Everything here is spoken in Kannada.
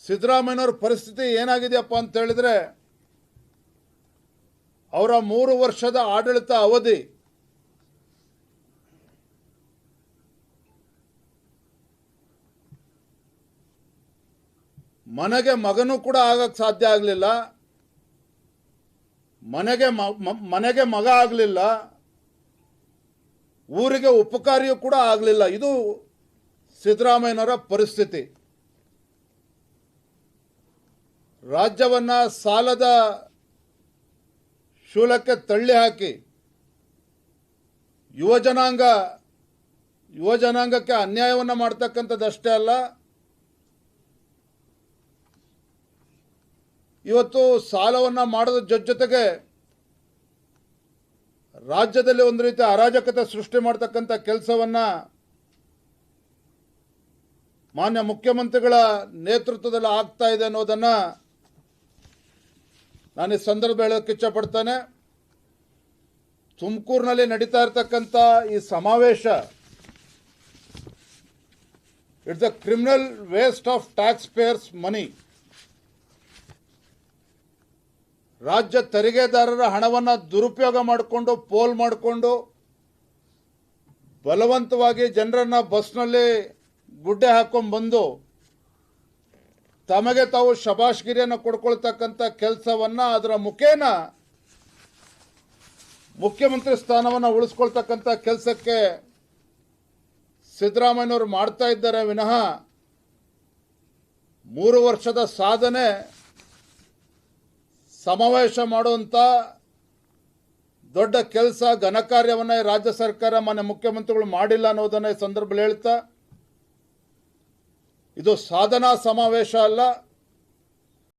ಸಿದ್ದರಾಮಯ್ಯನವರ ಪರಿಸ್ಥಿತಿ ಏನಾಗಿದೆಯಪ್ಪ ಅಂತ ಹೇಳಿದ್ರೆ, ಅವರ 3 ವರ್ಷದ ಆಡಳಿತ ಅವಧಿ ಮನೆಗೆ ಮಗನೂ ಕೂಡ ಆಗಕ್ಕೆ ಸಾಧ್ಯ ಆಗಲಿಲ್ಲ, ಮನೆಗೆ ಮಗ ಆಗಲಿಲ್ಲ, ಊರಿಗೆ ಉಪಕಾರಿಯೂ ಕೂಡ ಆಗಲಿಲ್ಲ. ಇದು ಸಿದ್ದರಾಮಯ್ಯನವರ ಪರಿಸ್ಥಿತಿ. ರಾಜ್ಯವನ್ನ ಸಾಲದ ಶೂಲಕ್ಕೆ ತಳ್ಳಿ ಹಾಕಿ ಯುವಜನಾಂಗಕ್ಕೆ ಅನ್ಯಾಯವನ್ನು ಮಾಡ್ತಕ್ಕಂಥದ್ದಷ್ಟೇ ಅಲ್ಲ, ಇವತ್ತು ಸಾಲವನ್ನು ಮಾಡೋದ್ರ ಜೊತೆಗೆ ರಾಜ್ಯದಲ್ಲಿ ಒಂದು ರೀತಿ ಅರಾಜಕತೆ ಸೃಷ್ಟಿ ಮಾಡ್ತಕ್ಕಂಥ ಕೆಲಸವನ್ನ ಮಾನ್ಯ ಮುಖ್ಯಮಂತ್ರಿಗಳ ನೇತೃತ್ವದಲ್ಲಿ ಆಗ್ತಾ ಇದೆ ಅನ್ನೋದನ್ನ ನಾನು ಈ ಸಂದರ್ಭ ಹೇಳೋಕ್ಕೆ ಇಚ್ಛಪಡ್ತೇನೆ. ತುಮಕೂರಿನಲ್ಲಿ ನಡೀತಾ ಇರತಕ್ಕಂಥ ಈ ಸಮಾವೇಶ it's a criminal waste of tax payers money. ರಾಜ್ಯ ತೆರಿಗೆದಾರರ ಹಣವನ್ನು ದುರುಪಯೋಗ ಮಾಡಿಕೊಂಡು ಪೋಲ್ ಮಾಡಿಕೊಂಡು ಬಲವಂತವಾಗಿ ಜನರನ್ನ ಬಸ್ನಲ್ಲಿ ಗುಡ್ಡೆ ಹಾಕೊಂಡ್ಬಂದು ತಮಗೆ ತಾವು ಶಬಾಷ್ಗಿರಿಯನ್ನು ಕೊಡ್ಕೊಳ್ತಕ್ಕಂಥ ಕೆಲಸವನ್ನ ಅದರ ಮುಖೇನ ಮುಖ್ಯಮಂತ್ರಿ ಸ್ಥಾನವನ್ನು ಉಳಿಸ್ಕೊಳ್ತಕ್ಕಂಥ ಕೆಲಸಕ್ಕೆ ಸಿದ್ದರಾಮಯ್ಯನವರು ಮಾಡ್ತಾ ಇದ್ದಾರೆ ವಿನಃ 3 ವರ್ಷದ ಸಾಧನೆ ಸಮಾವೇಶ ಮಾಡುವಂಥ ದೊಡ್ಡ ಕೆಲಸ ಘನಕಾರ್ಯವನ್ನು ರಾಜ್ಯ ಸರ್ಕಾರ ಮಾನ್ಯ ಮುಖ್ಯಮಂತ್ರಿಗಳು ಮಾಡಿಲ್ಲ ಅನ್ನೋದನ್ನ ಈ ಸಂದರ್ಭದಲ್ಲಿ ಹೇಳ್ತಾ, ಇದು ಸಾಧನಾ ಸಮಾವೇಶ ಅಲ್ಲ,